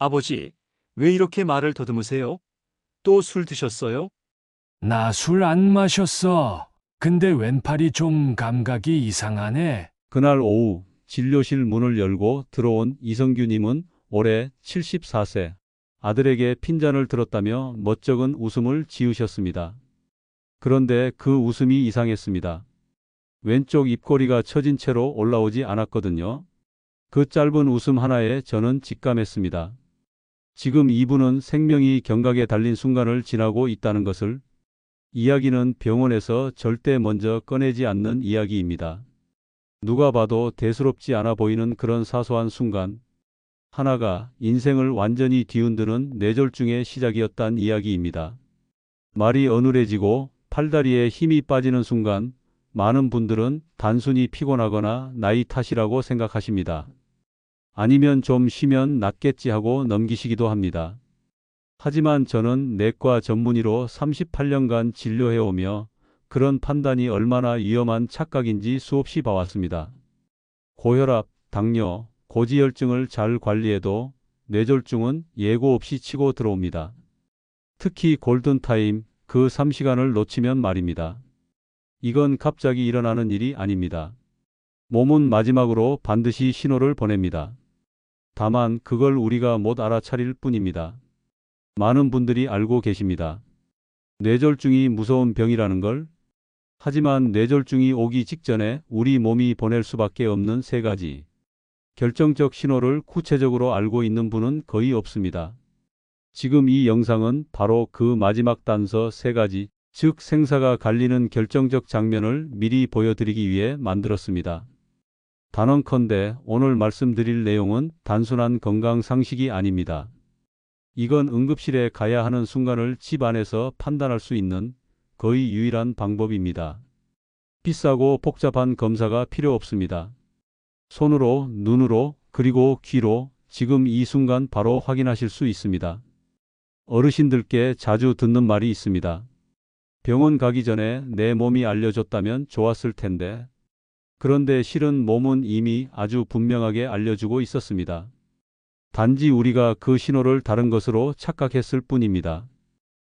아버지, 왜 이렇게 말을 더듬으세요? 또 술 드셨어요? 나 술 안 마셨어. 근데 왼팔이 좀 감각이 이상하네. 그날 오후 진료실 문을 열고 들어온 이성규님은 올해 74세. 아들에게 핀잔을 들었다며 멋쩍은 웃음을 지으셨습니다. 그런데 그 웃음이 이상했습니다. 왼쪽 입꼬리가 처진 채로 올라오지 않았거든요. 그 짧은 웃음 하나에 저는 직감했습니다. 지금 이분은 생명이 경각에 달린 순간을 지나고 있다는 것을. 이야기는 병원에서 절대 먼저 꺼내지 않는 이야기입니다. 누가 봐도 대수롭지 않아 보이는 그런 사소한 순간 하나가 인생을 완전히 뒤흔드는 뇌졸중의 시작이었단 이야기입니다. 말이 어눌해지고 팔다리에 힘이 빠지는 순간 많은 분들은 단순히 피곤하거나 나이 탓이라고 생각하십니다. 아니면 좀 쉬면 낫겠지 하고 넘기시기도 합니다. 하지만 저는 내과 전문의로 38년간 진료해오며 그런 판단이 얼마나 위험한 착각인지 수없이 봐왔습니다. 고혈압, 당뇨, 고지혈증을 잘 관리해도 뇌졸중은 예고 없이 치고 들어옵니다. 특히 골든타임, 그 3시간을 놓치면 말입니다. 이건 갑자기 일어나는 일이 아닙니다. 몸은 마지막으로 반드시 신호를 보냅니다. 다만 그걸 우리가 못 알아차릴 뿐입니다. 많은 분들이 알고 계십니다. 뇌졸중이 무서운 병이라는 걸. 하지만 뇌졸중이 오기 직전에 우리 몸이 보낼 수밖에 없는 세 가지 결정적 신호를 구체적으로 알고 있는 분은 거의 없습니다. 지금 이 영상은 바로 그 마지막 단서 세 가지, 즉 생사가 갈리는 결정적 장면을 미리 보여드리기 위해 만들었습니다. 단언컨대 오늘 말씀드릴 내용은 단순한 건강 상식이 아닙니다. 이건 응급실에 가야 하는 순간을 집 안에서 판단할 수 있는 거의 유일한 방법입니다. 비싸고 복잡한 검사가 필요 없습니다. 손으로, 눈으로, 그리고 귀로 지금 이 순간 바로 확인하실 수 있습니다. 어르신들께 자주 듣는 말이 있습니다. 병원 가기 전에 내 몸이 알려줬다면 좋았을 텐데. 그런데 실은 몸은 이미 아주 분명하게 알려주고 있었습니다. 단지 우리가 그 신호를 다른 것으로 착각했을 뿐입니다.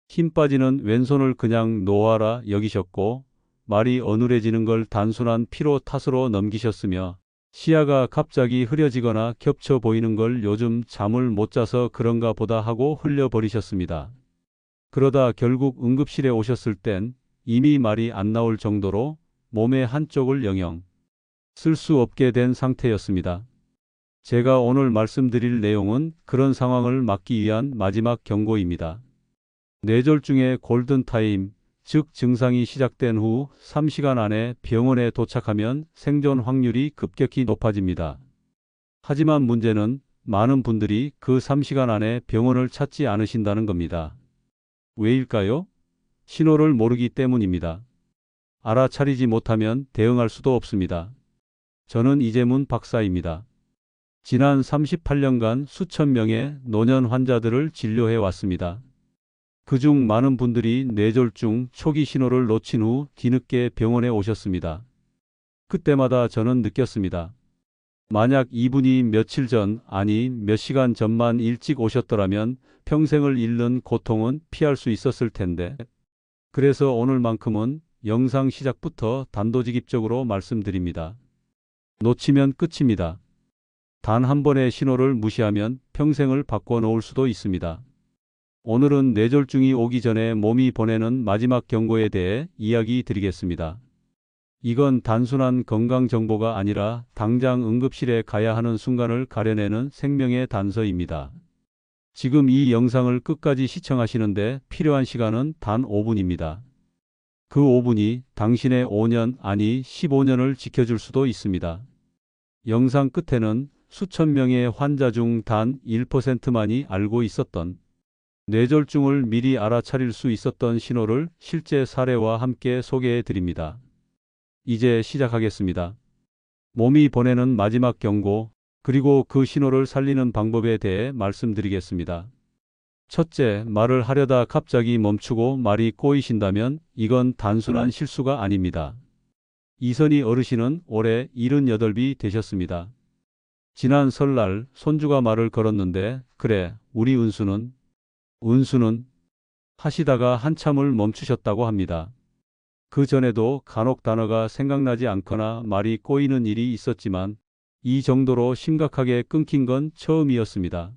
힘 빠지는 왼손을 그냥 놓아라 여기셨고 말이 어눌해지는 걸 단순한 피로 탓으로 넘기셨으며 시야가 갑자기 흐려지거나 겹쳐 보이는 걸 요즘 잠을 못 자서 그런가 보다 하고 흘려버리셨습니다. 그러다 결국 응급실에 오셨을 땐 이미 말이 안 나올 정도로 몸의 한쪽을 영영 쓸 수 없게 된 상태였습니다. 제가 오늘 말씀드릴 내용은 그런 상황을 막기 위한 마지막 경고입니다. 뇌졸중의 골든타임, 즉 증상이 시작된 후 3시간 안에 병원에 도착하면 생존 확률이 급격히 높아집니다. 하지만 문제는 많은 분들이 그 3시간 안에 병원을 찾지 않으신다는 겁니다. 왜일까요? 신호를 모르기 때문입니다. 알아차리지 못하면 대응할 수도 없습니다. 저는 이재문 박사입니다. 지난 38년간 수천 명의 노년 환자들을 진료해 왔습니다. 그중 많은 분들이 뇌졸중 초기 신호를 놓친 후 뒤늦게 병원에 오셨습니다. 그때마다 저는 느꼈습니다. 만약 이분이 며칠 전, 아니 몇 시간 전만 일찍 오셨더라면 평생을 잃는 고통은 피할 수 있었을 텐데. 그래서 오늘만큼은 영상 시작부터 단도직입적으로 말씀드립니다. 놓치면 끝입니다. 단 한 번의 신호를 무시하면 평생을 바꿔놓을 수도 있습니다. 오늘은 뇌졸중이 오기 전에 몸이 보내는 마지막 경고에 대해 이야기 드리겠습니다. 이건 단순한 건강 정보가 아니라 당장 응급실에 가야 하는 순간을 가려내는 생명의 단서입니다. 지금 이 영상을 끝까지 시청하시는데 필요한 시간은 단 5분입니다. 그 5분이 당신의 5년, 아니 15년을 지켜줄 수도 있습니다. 영상 끝에는 수천 명의 환자 중 단 1%만이 알고 있었던 뇌졸중을 미리 알아차릴 수 있었던 신호를 실제 사례와 함께 소개해 드립니다. 이제 시작하겠습니다. 몸이 보내는 마지막 경고, 그리고 그 신호를 살리는 방법에 대해 말씀드리겠습니다. 첫째, 말을 하려다 갑자기 멈추고 말이 꼬이신다면 이건 단순한 실수가 아닙니다. 이선희 어르신은 올해 78이 되셨습니다. 지난 설날 손주가 말을 걸었는데 그래, 우리 은수는 하시다가 한참을 멈추셨다고 합니다. 그 전에도 간혹 단어가 생각나지 않거나 말이 꼬이는 일이 있었지만 이 정도로 심각하게 끊긴 건 처음이었습니다.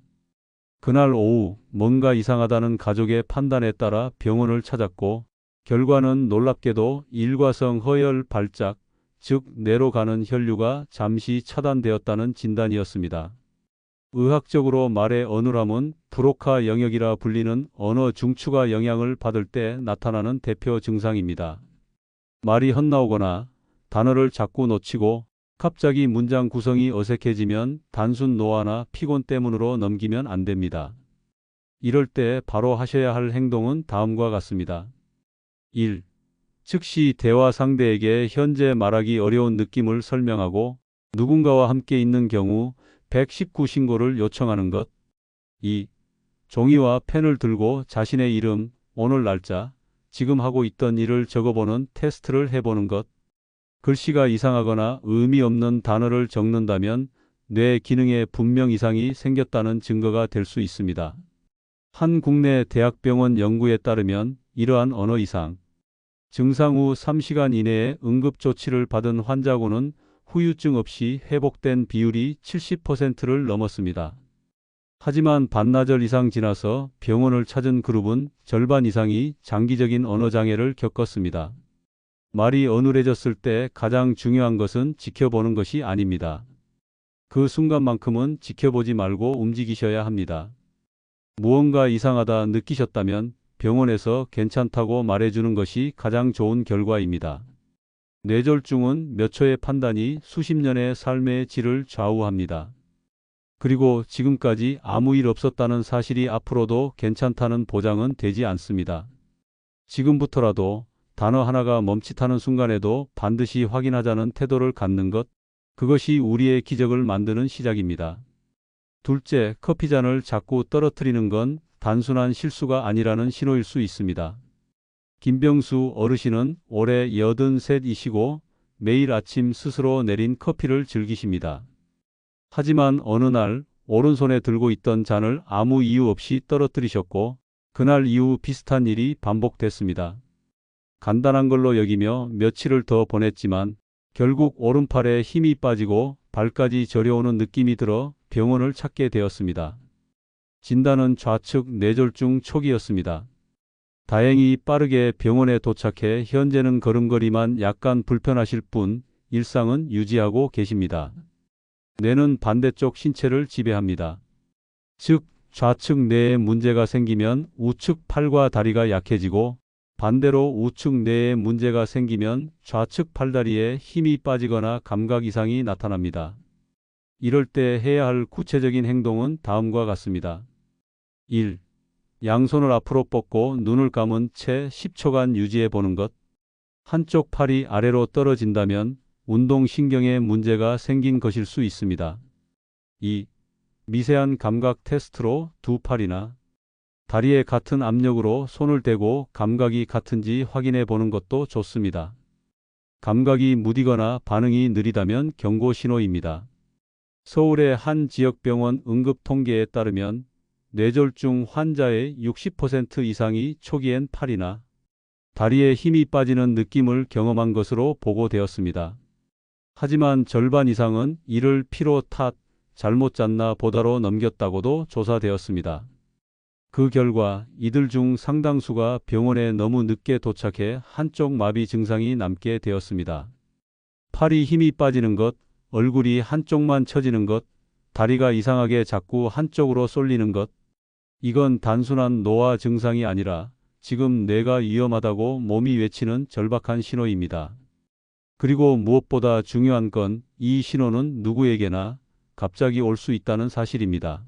그날 오후 뭔가 이상하다는 가족의 판단에 따라 병원을 찾았고 결과는 놀랍게도 일과성 허혈 발작, 즉 뇌로 가는 혈류가 잠시 차단되었다는 진단이었습니다. 의학적으로 말의 어눌함은 브로카 영역이라 불리는 언어 중추가 영향을 받을 때 나타나는 대표 증상입니다. 말이 헛나오거나 단어를 자꾸 놓치고 갑자기 문장 구성이 어색해지면 단순 노화나 피곤 때문으로 넘기면 안 됩니다. 이럴 때 바로 하셔야 할 행동은 다음과 같습니다. 1. 즉시 대화 상대에게 현재 말하기 어려운 느낌을 설명하고 누군가와 함께 있는 경우 119 신고를 요청하는 것. 2. 종이와 펜을 들고 자신의 이름, 오늘 날짜, 지금 하고 있던 일을 적어보는 테스트를 해보는 것. 글씨가 이상하거나 의미 없는 단어를 적는다면 뇌 기능에 분명 이상이 생겼다는 증거가 될 수 있습니다. 한 국내 대학병원 연구에 따르면 이러한 언어 이상, 증상 후 3시간 이내에 응급조치를 받은 환자고는 후유증 없이 회복된 비율이 70%를 넘었습니다. 하지만 반나절 이상 지나서 병원을 찾은 그룹은 절반 이상이 장기적인 언어장애를 겪었습니다. 말이 어눌해졌을 때 가장 중요한 것은 지켜보는 것이 아닙니다. 그 순간만큼은 지켜보지 말고 움직이셔야 합니다. 무언가 이상하다 느끼셨다면 병원에서 괜찮다고 말해주는 것이 가장 좋은 결과입니다. 뇌졸중은 몇 초의 판단이 수십 년의 삶의 질을 좌우합니다. 그리고 지금까지 아무 일 없었다는 사실이 앞으로도 괜찮다는 보장은 되지 않습니다. 지금부터라도 단어 하나가 멈칫하는 순간에도 반드시 확인하자는 태도를 갖는 것, 그것이 우리의 기적을 만드는 시작입니다. 둘째, 커피잔을 자꾸 떨어뜨리는 건 단순한 실수가 아니라는 신호일 수 있습니다. 김병수 어르신은 올해 83이시고 매일 아침 스스로 내린 커피를 즐기십니다. 하지만 어느 날 오른손에 들고 있던 잔을 아무 이유 없이 떨어뜨리셨고 그날 이후 비슷한 일이 반복됐습니다. 간단한 걸로 여기며 며칠을 더 보냈지만 결국 오른팔에 힘이 빠지고 발까지 저려오는 느낌이 들어 병원을 찾게 되었습니다. 진단은 좌측 뇌졸중 초기였습니다. 다행히 빠르게 병원에 도착해 현재는 걸음걸이만 약간 불편하실 뿐 일상은 유지하고 계십니다. 뇌는 반대쪽 신체를 지배합니다. 즉 좌측 뇌에 문제가 생기면 우측 팔과 다리가 약해지고 반대로 우측 뇌에 문제가 생기면 좌측 팔다리에 힘이 빠지거나 감각 이상이 나타납니다. 이럴 때 해야 할 구체적인 행동은 다음과 같습니다. 1. 양손을 앞으로 뻗고 눈을 감은 채 10초간 유지해 보는 것. 한쪽 팔이 아래로 떨어진다면 운동신경에 문제가 생긴 것일 수 있습니다. 2. 미세한 감각 테스트로 두 팔이나 다리에 같은 압력으로 손을 대고 감각이 같은지 확인해 보는 것도 좋습니다. 감각이 무디거나 반응이 느리다면 경고 신호입니다. 서울의 한 지역병원 응급 통계에 따르면 뇌졸중 환자의 60% 이상이 초기엔 팔이나 다리에 힘이 빠지는 느낌을 경험한 것으로 보고되었습니다. 하지만 절반 이상은 이를 피로 탓, 잘못 잤나 보다로 넘겼다고도 조사되었습니다. 그 결과 이들 중 상당수가 병원에 너무 늦게 도착해 한쪽 마비 증상이 남게 되었습니다. 팔이 힘이 빠지는 것, 얼굴이 한쪽만 처지는 것, 다리가 이상하게 자꾸 한쪽으로 쏠리는 것. 이건 단순한 노화 증상이 아니라 지금 뇌가 위험하다고 몸이 외치는 절박한 신호입니다. 그리고 무엇보다 중요한 건 이 신호는 누구에게나 갑자기 올 수 있다는 사실입니다.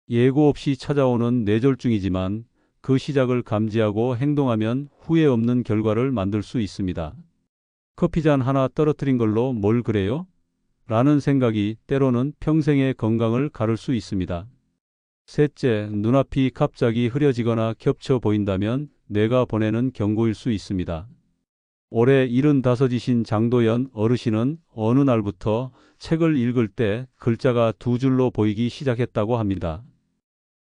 예고 없이 찾아오는 뇌졸중이지만 그 시작을 감지하고 행동하면 후회 없는 결과를 만들 수 있습니다. 커피잔 하나 떨어뜨린 걸로 뭘 그래요? 라는 생각이 때로는 평생의 건강을 가를 수 있습니다. 셋째, 눈앞이 갑자기 흐려지거나 겹쳐 보인다면 뇌가 보내는 경고일 수 있습니다. 올해 75이신 장도연 어르신은 어느 날부터 책을 읽을 때 글자가 두 줄로 보이기 시작했다고 합니다.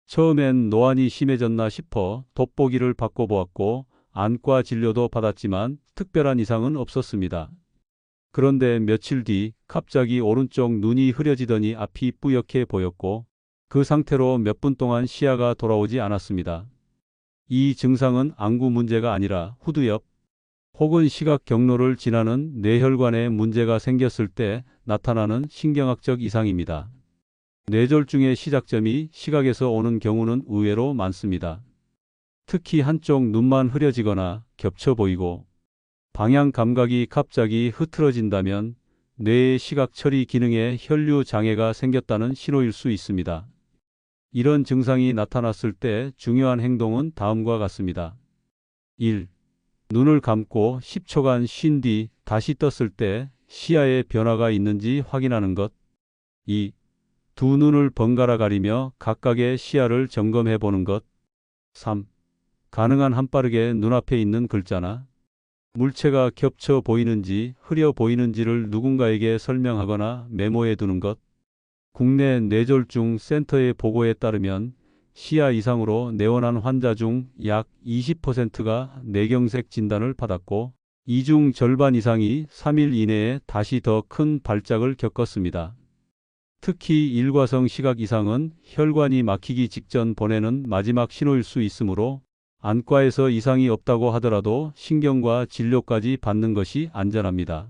처음엔 노안이 심해졌나 싶어 돋보기를 바꿔보았고 안과 진료도 받았지만 특별한 이상은 없었습니다. 그런데 며칠 뒤 갑자기 오른쪽 눈이 흐려지더니 앞이 뿌옇게 보였고 그 상태로 몇 분 동안 시야가 돌아오지 않았습니다. 이 증상은 안구 문제가 아니라 후두엽 혹은 시각 경로를 지나는 뇌혈관에 문제가 생겼을 때 나타나는 신경학적 이상입니다. 뇌졸중의 시작점이 시각에서 오는 경우는 의외로 많습니다. 특히 한쪽 눈만 흐려지거나 겹쳐 보이고 방향 감각이 갑자기 흐트러진다면 뇌의 시각 처리 기능에 혈류 장애가 생겼다는 신호일 수 있습니다. 이런 증상이 나타났을 때 중요한 행동은 다음과 같습니다. 1. 눈을 감고 10초간 쉰 뒤 다시 떴을 때 시야에 변화가 있는지 확인하는 것. 2. 두 눈을 번갈아 가리며 각각의 시야를 점검해 보는 것. 3. 가능한 한 빠르게 눈앞에 있는 글자나 물체가 겹쳐 보이는지 흐려 보이는지를 누군가에게 설명하거나 메모해 두는 것. 국내 뇌졸중 센터의 보고에 따르면 시야 이상으로 내원한 환자 중 약 20%가 뇌경색 진단을 받았고 이 중 절반 이상이 3일 이내에 다시 더 큰 발작을 겪었습니다. 특히 일과성 시각 이상은 혈관이 막히기 직전 보내는 마지막 신호일 수 있으므로 안과에서 이상이 없다고 하더라도 신경과 진료까지 받는 것이 안전합니다.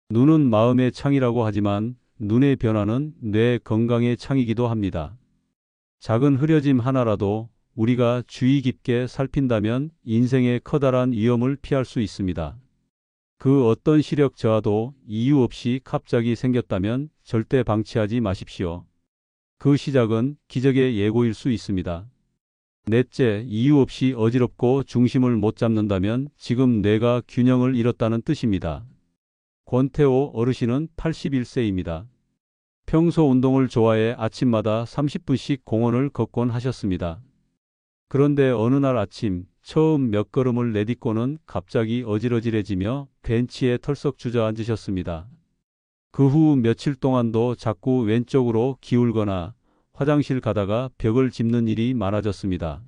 눈은 마음의 창이라고 하지만 눈의 변화는 뇌 건강의 창이기도 합니다. 작은 흐려짐 하나라도 우리가 주의 깊게 살핀다면 인생의 커다란 위험을 피할 수 있습니다. 그 어떤 시력 저하도 이유 없이 갑자기 생겼다면 절대 방치하지 마십시오. 그 시작은 기적의 예고일 수 있습니다. 넷째, 이유 없이 어지럽고 중심을 못 잡는다면 지금 뇌가 균형을 잃었다는 뜻입니다. 권태호 어르신은 81세입니다. 평소 운동을 좋아해 아침마다 30분씩 공원을 걷곤 하셨습니다. 그런데 어느 날 아침 처음 몇 걸음을 내딛고는 갑자기 어지러지해지며 벤치에 털썩 주저앉으셨습니다. 그 후 며칠 동안도 자꾸 왼쪽으로 기울거나 화장실 가다가 벽을 짚는 일이 많아졌습니다.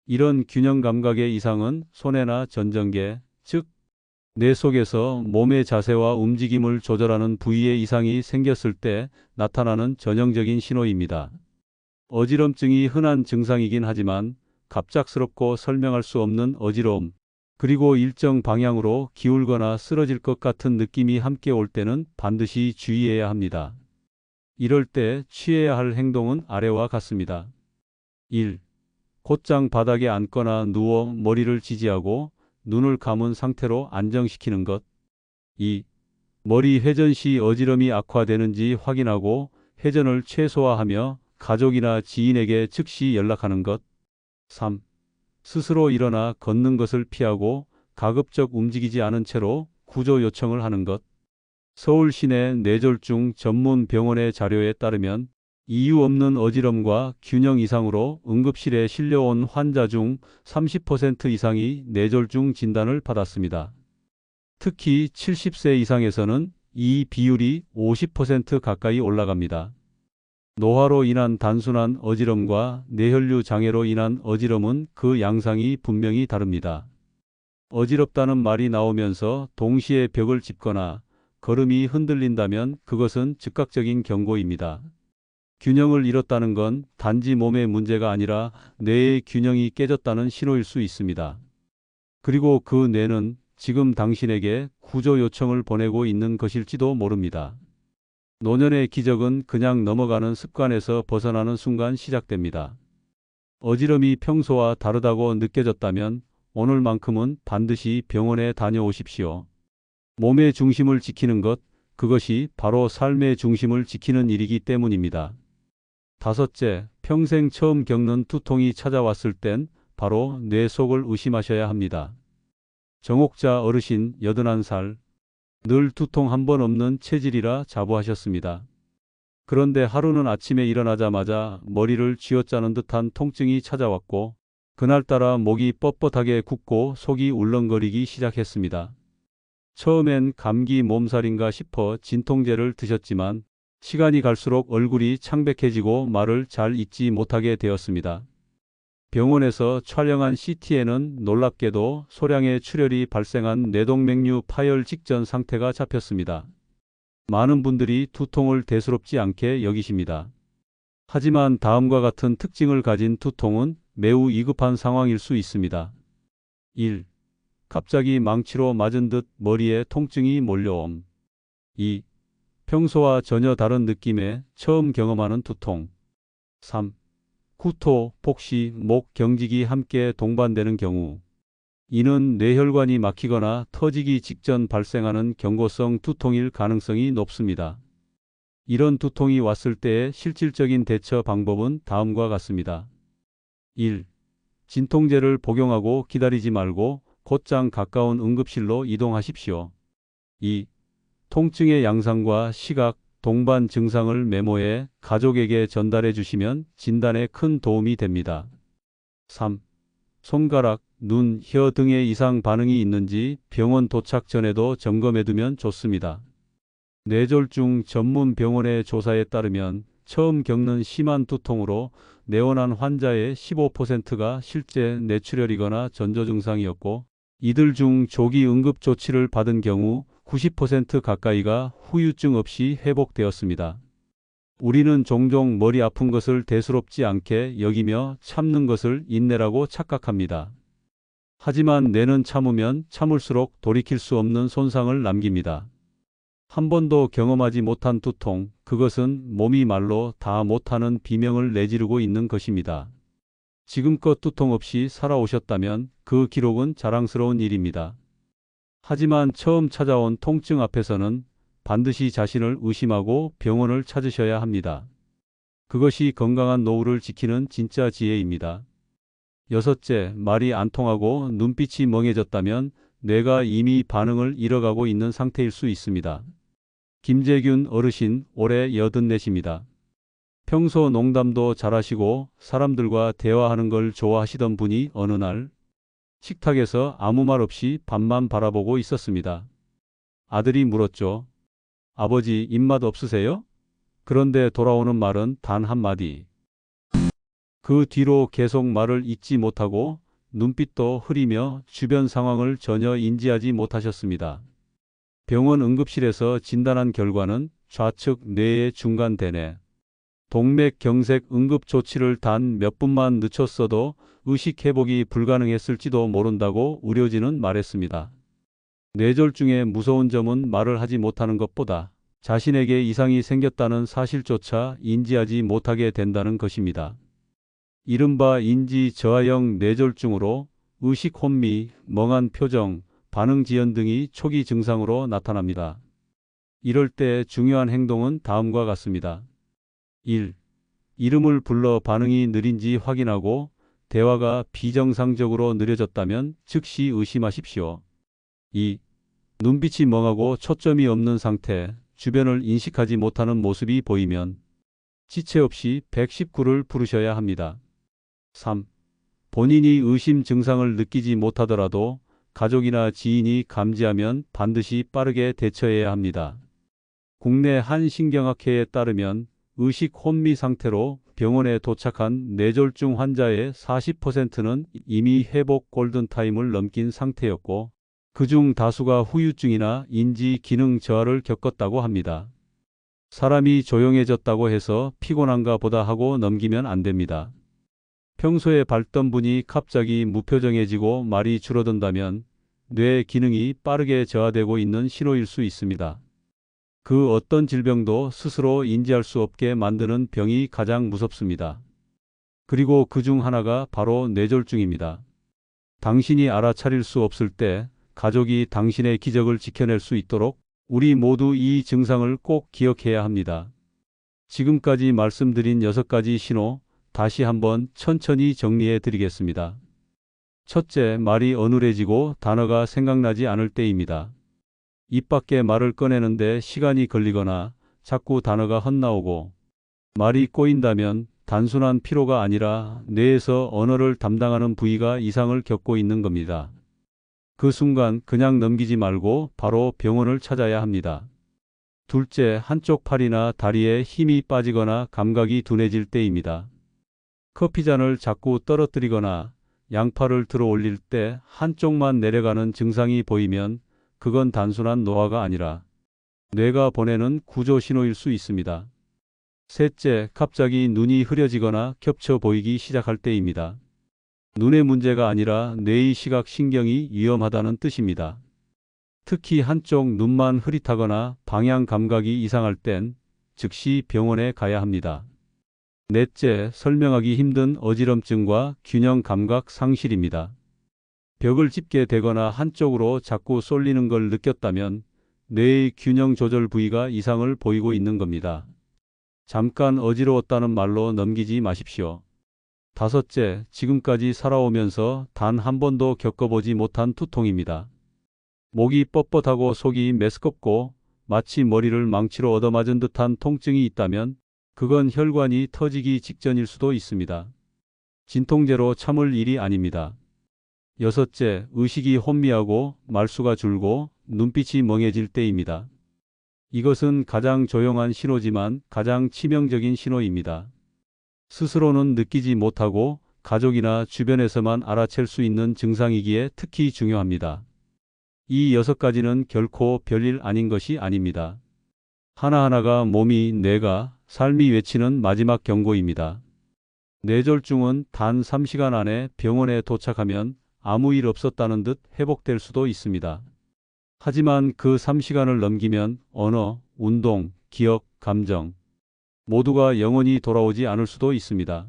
이런 균형 감각의 이상은 손해나 전정계, 즉 뇌 속에서 몸의 자세와 움직임을 조절하는 부위에 이상이 생겼을 때 나타나는 전형적인 신호입니다. 어지럼증이 흔한 증상이긴 하지만 갑작스럽고 설명할 수 없는 어지러움, 그리고 일정 방향으로 기울거나 쓰러질 것 같은 느낌이 함께 올 때는 반드시 주의해야 합니다. 이럴 때 취해야 할 행동은 아래와 같습니다. 1. 곧장 바닥에 앉거나 누워 머리를 지지하고 눈을 감은 상태로 안정시키는 것. 2. 머리 회전 시 어지럼이 악화되는지 확인하고 회전을 최소화하며 가족이나 지인에게 즉시 연락하는 것. 3. 스스로 일어나 걷는 것을 피하고 가급적 움직이지 않은 채로 구조 요청을 하는 것. 서울 시내 뇌졸중 전문 병원의 자료에 따르면 이유 없는 어지럼과 균형 이상으로 응급실에 실려온 환자 중 30% 이상이 뇌졸중 진단을 받았습니다. 특히 70세 이상에서는 이 비율이 50% 가까이 올라갑니다. 노화로 인한 단순한 어지럼과 뇌혈류 장애로 인한 어지럼은 그 양상이 분명히 다릅니다. 어지럽다는 말이 나오면서 동시에 벽을 짚거나 걸음이 흔들린다면 그것은 즉각적인 경고입니다. 균형을 잃었다는 건 단지 몸의 문제가 아니라 뇌의 균형이 깨졌다는 신호일 수 있습니다. 그리고 그 뇌는 지금 당신에게 구조 요청을 보내고 있는 것일지도 모릅니다. 노년의 기적은 그냥 넘어가는 습관에서 벗어나는 순간 시작됩니다. 어지럼이 평소와 다르다고 느껴졌다면 오늘만큼은 반드시 병원에 다녀오십시오. 몸의 중심을 지키는 것, 그것이 바로 삶의 중심을 지키는 일이기 때문입니다. 다섯째, 평생 처음 겪는 두통이 찾아왔을 땐 바로 뇌 속을 의심하셔야 합니다. 정옥자 어르신 81살, 늘 두통 한 번 없는 체질이라 자부하셨습니다. 그런데 하루는 아침에 일어나자마자 머리를 쥐어짜는 듯한 통증이 찾아왔고 그날따라 목이 뻣뻣하게 굳고 속이 울렁거리기 시작했습니다. 처음엔 감기 몸살인가 싶어 진통제를 드셨지만 시간이 갈수록 얼굴이 창백해지고 말을 잘 잇지 못하게 되었습니다. 병원에서 촬영한 CT에는 놀랍게도 소량의 출혈이 발생한 뇌동맥류 파열 직전 상태가 잡혔습니다. 많은 분들이 두통을 대수롭지 않게 여기십니다. 하지만 다음과 같은 특징을 가진 두통은 매우 위급한 상황일 수 있습니다. 1. 갑자기 망치로 맞은 듯 머리에 통증이 몰려옴. 2. 평소와 전혀 다른 느낌의 처음 경험하는 두통. 3. 구토, 복시, 목 경직이 함께 동반되는 경우. 이는 뇌혈관이 막히거나 터지기 직전 발생하는 경고성 두통일 가능성이 높습니다. 이런 두통이 왔을 때의 실질적인 대처 방법은 다음과 같습니다. 1. 진통제를 복용하고 기다리지 말고 곧장 가까운 응급실로 이동하십시오. 2. 통증의 양상과 시각, 동반 증상을 메모해 가족에게 전달해 주시면 진단에 큰 도움이 됩니다. 3. 손가락, 눈, 혀 등에 이상 반응이 있는지 병원 도착 전에도 점검해 두면 좋습니다. 뇌졸중 전문 병원의 조사에 따르면 처음 겪는 심한 두통으로 내원한 환자의 15%가 실제 뇌출혈이거나 전조 증상이었고, 이들 중 조기 응급 조치를 받은 경우 90% 가까이가 후유증 없이 회복되었습니다. 우리는 종종 머리 아픈 것을 대수롭지 않게 여기며 참는 것을 인내라고 착각합니다. 하지만 뇌는 참으면 참을수록 돌이킬 수 없는 손상을 남깁니다. 한 번도 경험하지 못한 두통, 그것은 몸이 말로 다 못하는 비명을 내지르고 있는 것입니다. 지금껏 두통 없이 살아오셨다면 그 기록은 자랑스러운 일입니다. 하지만 처음 찾아온 통증 앞에서는 반드시 자신을 의심하고 병원을 찾으셔야 합니다. 그것이 건강한 노후를 지키는 진짜 지혜입니다. 6째, 말이 안 통하고 눈빛이 멍해졌다면 뇌가 이미 반응을 잃어가고 있는 상태일 수 있습니다. 김재균 어르신, 올해 84입니다. 평소 농담도 잘하시고 사람들과 대화하는 걸 좋아하시던 분이 어느 날 식탁에서 아무 말 없이 밤만 바라보고 있었습니다. 아들이 물었죠. 아버지, 입맛 없으세요? 그런데 돌아오는 말은 단 한마디. 그 뒤로 계속 말을 잇지 못하고 눈빛도 흐리며 주변 상황을 전혀 인지하지 못하셨습니다. 병원 응급실에서 진단한 결과는 좌측 뇌의 중간 대뇌, 동맥 경색 응급 조치를 단 몇 분만 늦췄어도 의식 회복이 불가능했을지도 모른다고 의료진은 말했습니다. 뇌졸중의 무서운 점은 말을 하지 못하는 것보다 자신에게 이상이 생겼다는 사실조차 인지하지 못하게 된다는 것입니다. 이른바 인지 저하형 뇌졸중으로 의식 혼미, 멍한 표정, 반응 지연 등이 초기 증상으로 나타납니다. 이럴 때 중요한 행동은 다음과 같습니다. 1. 이름을 불러 반응이 느린지 확인하고 대화가 비정상적으로 느려졌다면 즉시 의심하십시오. 2. 눈빛이 멍하고 초점이 없는 상태, 주변을 인식하지 못하는 모습이 보이면 지체 없이 119를 부르셔야 합니다. 3. 본인이 의심 증상을 느끼지 못하더라도 가족이나 지인이 감지하면 반드시 빠르게 대처해야 합니다. 국내 한 신경학회에 따르면 의식 혼미 상태로 병원에 도착한 뇌졸중 환자의 40%는 이미 회복 골든타임을 넘긴 상태였고, 그중 다수가 후유증이나 인지 기능 저하를 겪었다고 합니다. 사람이 조용해졌다고 해서 피곤한가 보다 하고 넘기면 안 됩니다. 평소에 밝던 분이 갑자기 무표정해지고 말이 줄어든다면 뇌 기능이 빠르게 저하되고 있는 신호일 수 있습니다. 그 어떤 질병도 스스로 인지할 수 없게 만드는 병이 가장 무섭습니다. 그리고 그 중 하나가 바로 뇌졸중입니다. 당신이 알아차릴 수 없을 때 가족이 당신의 기적을 지켜낼 수 있도록 우리 모두 이 증상을 꼭 기억해야 합니다. 지금까지 말씀드린 6가지 신호, 다시 한번 천천히 정리해 드리겠습니다. 첫째, 말이 어눌해지고 단어가 생각나지 않을 때입니다. 입 밖에 말을 꺼내는데 시간이 걸리거나 자꾸 단어가 헛나오고 말이 꼬인다면 단순한 피로가 아니라 뇌에서 언어를 담당하는 부위가 이상을 겪고 있는 겁니다. 그 순간 그냥 넘기지 말고 바로 병원을 찾아야 합니다. 둘째, 한쪽 팔이나 다리에 힘이 빠지거나 감각이 둔해질 때입니다. 커피잔을 자꾸 떨어뜨리거나 양팔을 들어 올릴 때 한쪽만 내려가는 증상이 보이면 그건 단순한 노화가 아니라 뇌가 보내는 구조 신호일 수 있습니다. 셋째, 갑자기 눈이 흐려지거나 겹쳐 보이기 시작할 때입니다. 눈의 문제가 아니라 뇌의 시각 신경이 위험하다는 뜻입니다. 특히 한쪽 눈만 흐릿하거나 방향 감각이 이상할 땐 즉시 병원에 가야 합니다. 넷째, 설명하기 힘든 어지럼증과 균형 감각 상실입니다. 벽을 짚게 되거나 한쪽으로 자꾸 쏠리는 걸 느꼈다면 뇌의 균형 조절 부위가 이상을 보이고 있는 겁니다. 잠깐 어지러웠다는 말로 넘기지 마십시오. 다섯째, 지금까지 살아오면서 단 한 번도 겪어보지 못한 두통입니다. 목이 뻣뻣하고 속이 메스껍고 마치 머리를 망치로 얻어맞은 듯한 통증이 있다면 그건 혈관이 터지기 직전일 수도 있습니다. 진통제로 참을 일이 아닙니다. 여섯째, 의식이 혼미하고 말수가 줄고 눈빛이 멍해질 때입니다. 이것은 가장 조용한 신호지만 가장 치명적인 신호입니다. 스스로는 느끼지 못하고 가족이나 주변에서만 알아챌 수 있는 증상이기에 특히 중요합니다. 이 6가지는 결코 별일 아닌 것이 아닙니다. 하나하나가 몸이, 뇌가, 삶이 외치는 마지막 경고입니다. 뇌졸중은 단 3시간 안에 병원에 도착하면 아무 일 없었다는 듯 회복될 수도 있습니다. 하지만 그 3시간을 넘기면 언어, 운동, 기억, 감정 모두가 영원히 돌아오지 않을 수도 있습니다.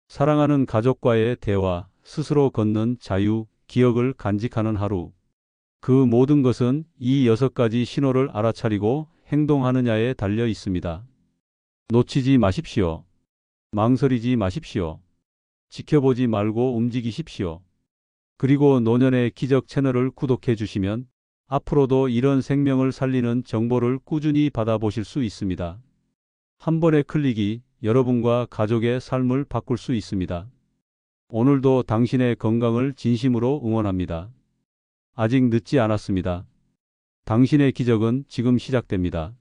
사랑하는 가족과의 대화, 스스로 걷는 자유, 기억을 간직하는 하루. 그 모든 것은 이 6가지 신호를 알아차리고 행동하느냐에 달려 있습니다. 놓치지 마십시오. 망설이지 마십시오. 지켜보지 말고 움직이십시오. 그리고 노년의 기적 채널을 구독해 주시면 앞으로도 이런 생명을 살리는 정보를 꾸준히 받아보실 수 있습니다. 한 번의 클릭이 여러분과 가족의 삶을 바꿀 수 있습니다. 오늘도 당신의 건강을 진심으로 응원합니다. 아직 늦지 않았습니다. 당신의 기적은 지금 시작됩니다.